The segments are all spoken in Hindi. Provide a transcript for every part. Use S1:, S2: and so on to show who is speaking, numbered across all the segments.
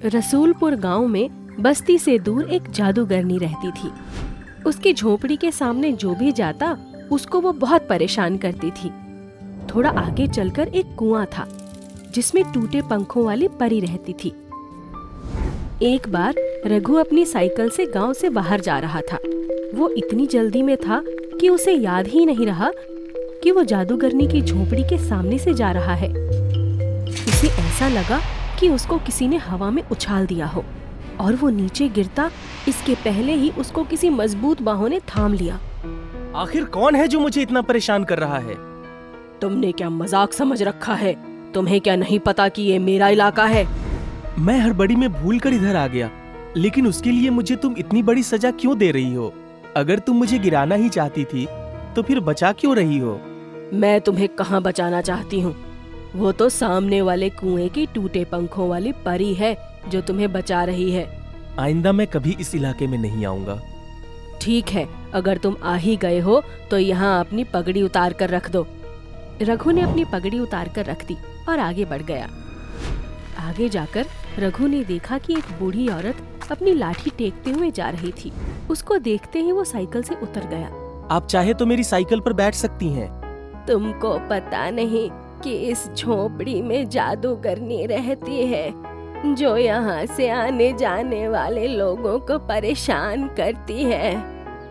S1: रसूलपुर गांव में बस्ती से दूर एक जादूगरनी रहती थी। उसकी झोपड़ी के सामने जो भी जाता उसको वो बहुत परेशान करती थी। थोड़ा आगे चलकर एक कुआं था जिसमें टूटे पंखों वाली परी रहती थी। एक बार रघु अपनी साइकिल से गांव से बाहर जा रहा था। वो इतनी जल्दी में था कि उसे याद ही नहीं रहा कि वो जादूगरनी की झोपड़ी के सामने से जा रहा है। उसे ऐसा लगा कि उसको किसी ने हवा में उछाल दिया हो और वो नीचे गिरता इसके पहले ही उसको किसी मजबूत बाहों ने थाम लिया।
S2: आखिर कौन है जो मुझे इतना परेशान कर रहा है?
S1: तुमने क्या मजाक समझ रखा है? तुम्हें क्या नहीं पता कि ये मेरा इलाका है?
S2: मैं हड़बड़ी में भूल कर इधर आ गया, लेकिन उसके लिए मुझे तुम इतनी बड़ी सजा क्यों दे रही हो? अगर तुम मुझे गिराना ही चाहती थी तो फिर बचा क्यों रही हो?
S1: मैं तुम्हें कहाँ बचाना चाहती हूँ? वो तो सामने वाले कुएं की टूटे पंखों वाली परी है जो तुम्हें बचा रही है।
S2: आइंदा मैं कभी इस इलाके में नहीं आऊंगा।
S1: ठीक है, अगर तुम आ ही गए हो तो यहाँ अपनी पगड़ी उतार कर रख दो। रघु ने अपनी पगड़ी उतार कर रख दी और आगे बढ़ गया। आगे जाकर रघु ने देखा कि एक बूढ़ी औरत अपनी लाठी टेकते हुए जा रही थी। उसको देखते ही वो साइकिल से उतर गया।
S2: आप चाहे तो मेरी साइकिल पर बैठ सकती हैं।
S1: तुमको पता नहीं कि इस झोपड़ी में जादूगरनी रहती है जो यहाँ से आने जाने वाले लोगों को परेशान करती है।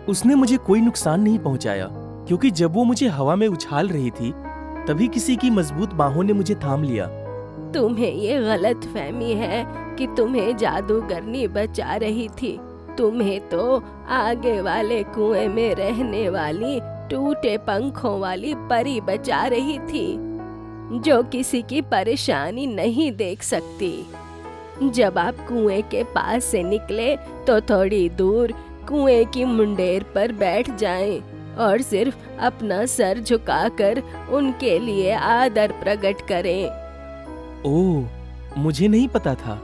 S2: उसने मुझे कोई नुकसान नहीं पहुँचाया, क्योंकि जब वो मुझे हवा में उछाल रही थी तभी किसी की मजबूत बाहों ने मुझे थाम लिया।
S1: तुम्हें ये गलत फहमी है कि तुम्हें जादूगरनी बचा रही थी। तुम्हें तो आगे वाले कुएं में रहने वाली टूटे पंखों वाली परी बचा रही थी जो किसी की परेशानी नहीं देख सकती। जब आप कुएं के पास से निकले तो थोड़ी दूर कुएं की मुंडेर पर बैठ जाएं और सिर्फ अपना सर झुकाकर उनके लिए आदर प्रकट करें।
S2: ओह, मुझे नहीं पता था।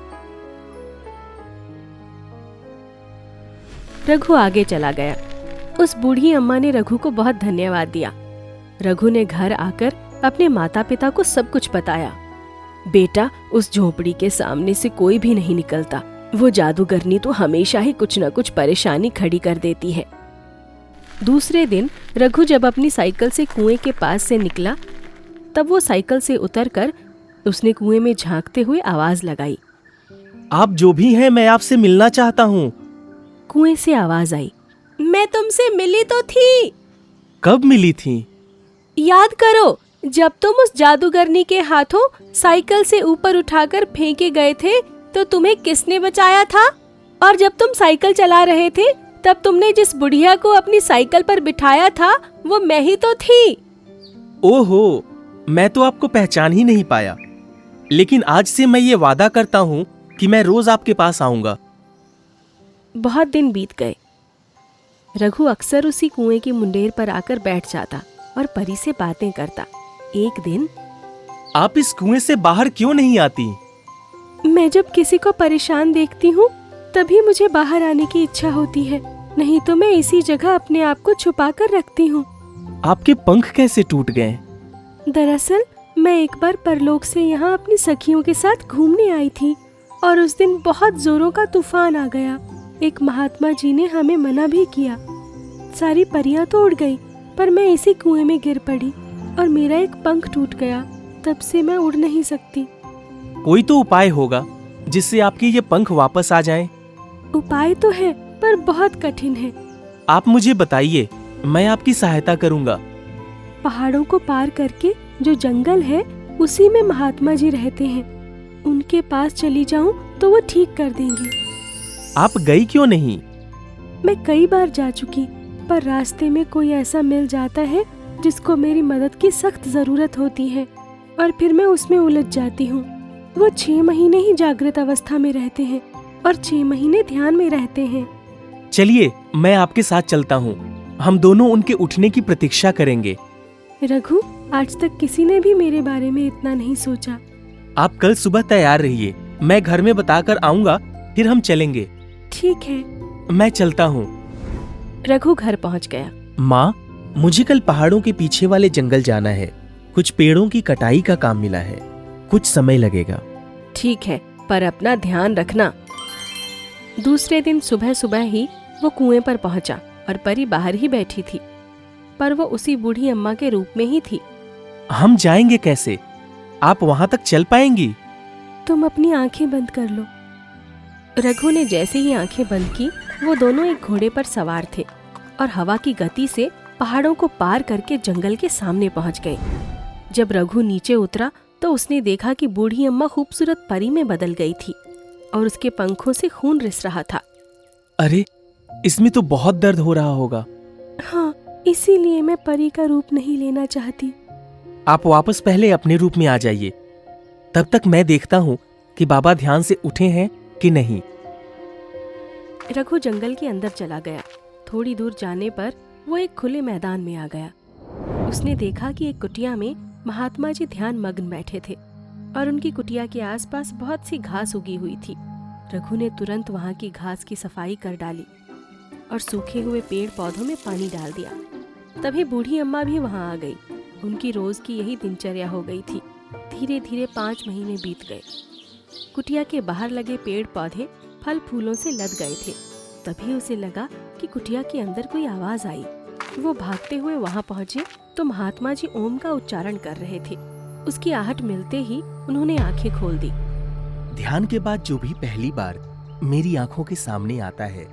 S1: रघु आगे चला गया। उस बूढ़ी अम्मा ने रघु को बहुत धन्यवाद दिया। रघु ने घर आकर अपने माता पिता को सब कुछ बताया। बेटा, उस झोपड़ी के सामने से कोई भी नहीं निकलता। वो जादूगरनी तो हमेशा ही कुछ न कुछ परेशानी खड़ी कर देती है। दूसरे दिन रघु जब अपनी साइकिल से कुएं के पास से निकला तब वो साइकिल से उतरकर उसने कुएं में झांकते हुए आवाज लगाई।
S2: आप जो भी हैं, मैं आपसे मिलना चाहता हूँ।
S1: कुएं से आवाज आई, मैं तुमसे मिली तो थी।
S2: कब मिली थी?
S1: याद करो, जब तुम उस जादूगरनी के हाथों साइकिल से ऊपर उठाकर फेंके गए थे तो तुम्हें किसने बचाया था? और जब तुम साइकिल चला रहे थे तब तुमने जिस बुढ़िया को अपनी साइकिल पर बिठाया था वो मैं ही तो थी।
S2: ओहो, मैं तो आपको पहचान ही नहीं पाया, लेकिन आज से मैं ये वादा करता हूँ कि मैं रोज आपके पास आऊंगा।
S1: बहुत दिन बीत गए। रघु अक्सर उसी कुएं की मुंडेर पर आकर बैठ जाता और परी से बातें करता। एक दिन,
S2: आप इस कुएं से बाहर क्यों नहीं आती?
S1: मैं जब किसी को परेशान देखती हूँ तभी मुझे बाहर आने की इच्छा होती है, नहीं तो मैं इसी जगह अपने आप को छुपा कर रखती हूँ।
S2: आपके पंख कैसे टूट गए?
S1: दरअसल मैं एक बार परलोक से यहाँ अपनी सखियों के साथ घूमने आई थी और उस दिन बहुत जोरों का तूफान आ गया। एक महात्मा जी ने हमें मना भी किया। सारी परियां तो उड़ गई पर मैं इसी कुएं में गिर पड़ी और मेरा एक पंख टूट गया। तब से मैं उड़ नहीं सकती।
S2: कोई तो उपाय होगा जिससे आपके ये पंख वापस आ जाएं।
S1: उपाय तो है पर बहुत कठिन है।
S2: आप मुझे बताइए, मैं आपकी सहायता करूंगा।
S1: पहाड़ों को पार करके जो जंगल है उसी में महात्मा जी रहते हैं। उनके पास चली जाऊं तो वो ठीक कर देंगे।
S2: आप गई क्यों नहीं?
S1: मैं कई बार जा चुकी पर रास्ते में कोई ऐसा मिल जाता है जिसको मेरी मदद की सख्त जरूरत होती है और फिर मैं उसमें उलझ जाती हूँ। वो 6 महीने ही जागृत अवस्था में रहते हैं और 6 महीने ध्यान में रहते हैं।
S2: चलिए, मैं आपके साथ चलता हूँ। हम दोनों उनके उठने की प्रतीक्षा करेंगे।
S1: रघु, आज तक किसी ने भी मेरे बारे में इतना नहीं सोचा।
S2: आप कल सुबह तैयार रहिए, मैं घर में बताकर आऊंगा, फिर हम चलेंगे।
S1: ठीक है,
S2: मैं चलता हूँ।
S1: रघु घर पहुँच गया।
S2: माँ, मुझे कल पहाड़ों के पीछे वाले जंगल जाना है। कुछ पेड़ों की कटाई का काम मिला है, कुछ समय लगेगा।
S1: ठीक है, पर अपना ध्यान रखना। दूसरे दिन सुबह सुबह ही वो कुएं पर पहुंचा और परी बाहर ही बैठी थी, पर वो उसी बूढ़ी अम्मा के रूप में ही थी।
S2: हम जाएंगे कैसे? आप वहां तक चल पाएंगी?
S1: तुम अपनी आंखें बंद कर लो। रघु ने जैसे ही आंखें बंद की, वो दोनों एक घोड़े पर सवार थे और हवा की गति से पहाड़ों को पार करके जंगल के सामने पहुंच गए। जब रघु नीचे उतरा तो उसने देखा कि बूढ़ी अम्मा खूबसूरत परी में बदल गई थी और उसके पंखों से खून रिस रहा था।
S2: अरे, इसमें तो बहुत दर्द हो रहा होगा।
S1: हाँ, इसीलिए मैं परी का रूप नहीं लेना चाहती।
S2: आप वापस पहले अपने रूप में आ जाइए, तब तक मैं देखता हूँ कि बाबा ध्यान से उठे हैं कि नहीं।
S1: रघु जंगल के अंदर चला गया। थोड़ी दूर जाने पर वो एक खुले मैदान में आ गया। उसने देखा कि एक कुटिया में महात्मा जी ध्यान मग्न बैठे थे और उनकी कुटिया के आसपास बहुत सी घास उगी हुई थी। रघु ने तुरंत वहां की घास की सफाई कर डाली और सूखे हुए पेड़ पौधों में पानी डाल दिया। तभी बूढ़ी अम्मा भी वहां आ गई। उनकी रोज की यही दिनचर्या हो गई थी। धीरे धीरे 5 महीने बीत गए। कुटिया के बाहर लगे पेड़ पौधे फल फूलों से लद गए थे। तभी उसे लगा कि कुटिया के अंदर कोई आवाज आई। वो भागते हुए वहां पहुंचे तो महात्मा जी ओम का उच्चारण कर रहे थे। उसकी आहट मिलते ही उन्होंने आंखें खोल दी।
S2: ध्यान के बाद जो भी पहली बार मेरी आंखों के सामने आता है,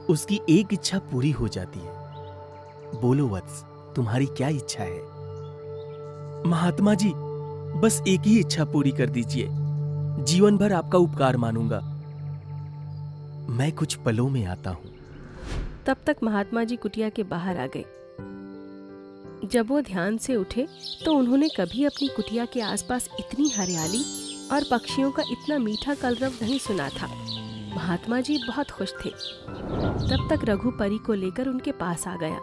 S2: उसकी एक इच्छा पूरी हो जाती है। बोलो वत्स, तुम्हारी क्या इच्छा है? महात्मा जी, बस एक ही इच्छा पूरी कर दीजिए। जीवन भर आपका उपकार मानूंगा। मैं कुछ पलों में आता हूँ।
S1: तब तक महात्मा जी कुटिया के बाहर आ गए। जब वो ध्यान से उठे तो उन्होंने कभी अपनी कुटिया के आसपास इतनी हरियाली और पक्षियों का इतना मीठा कलरव नहीं सुना था। महात्मा जी बहुत खुश थे। तब तक रघु परी को लेकर उनके पास आ गया।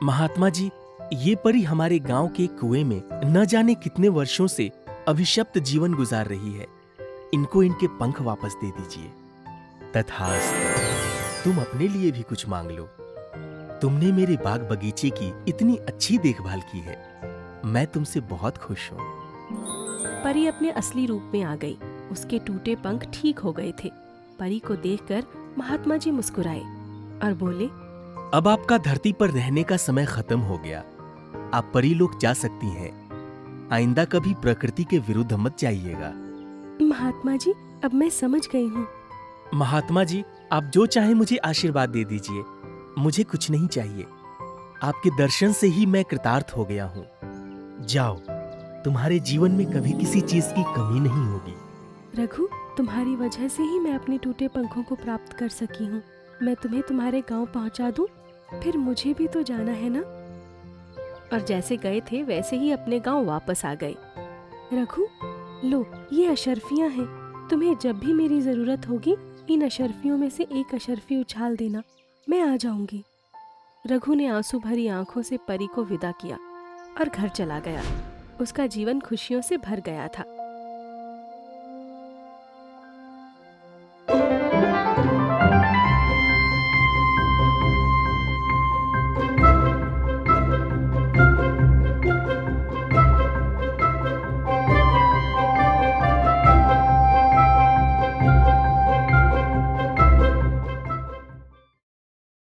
S2: महात्मा जी, ये परी हमारे गांव के कुएं में न जाने कितने वर्षों से अभिशप्त जीवन गुजार रही है। इनको इनके पंख वापस दे दीजिए। तथास्तु। तुम अपने लिए भी कुछ मांग लो। तुमने मेरे बाग बगीचे की इतनी अच्छी देखभाल की है। मैं तुमसे बहुत खुश हूँ।
S1: परी अपने असली रूप में आ गई। उसके टूटे पंख ठीक हो गए थे। परी को देखकर महात्मा जी मुस्कुराए और बोले,
S2: अब आपका धरती पर रहने का समय खत्म हो गया। आप परी लोग जा सकती हैं। आइंदा कभी प्रकृति के विरुद्ध मत जाइएगा।
S1: महात्मा जी, अब मैं समझ गई हूँ।
S2: महात्मा जी, आप जो चाहे मुझे आशीर्वाद दे दीजिए। मुझे कुछ नहीं चाहिए। आपके दर्शन से ही मैं कृतार्थ हो गया हूँ। जाओ, तुम्हारे जीवन में कभी किसी चीज की कमी नहीं होगी।
S1: रघु, तुम्हारी वजह से ही मैं अपने टूटे पंखों को प्राप्त कर सकी हूँ। मैं तुम्हें तुम्हारे गांव पहुंचा दूं, फिर मुझे भी तो जाना है ना। और जैसे गए थे वैसे ही अपने गांव वापस आ गए। रघु, लो, ये अशर्फियां हैं। तुम्हें जब भी मेरी जरूरत होगी इन अशर्फियों में से एक अशर्फी उछाल देना, मैं आ जाऊंगी। रघु ने आंसू भरी आंखों से परी को विदा किया और घर चला गया। उसका जीवन खुशियों से भर गया था।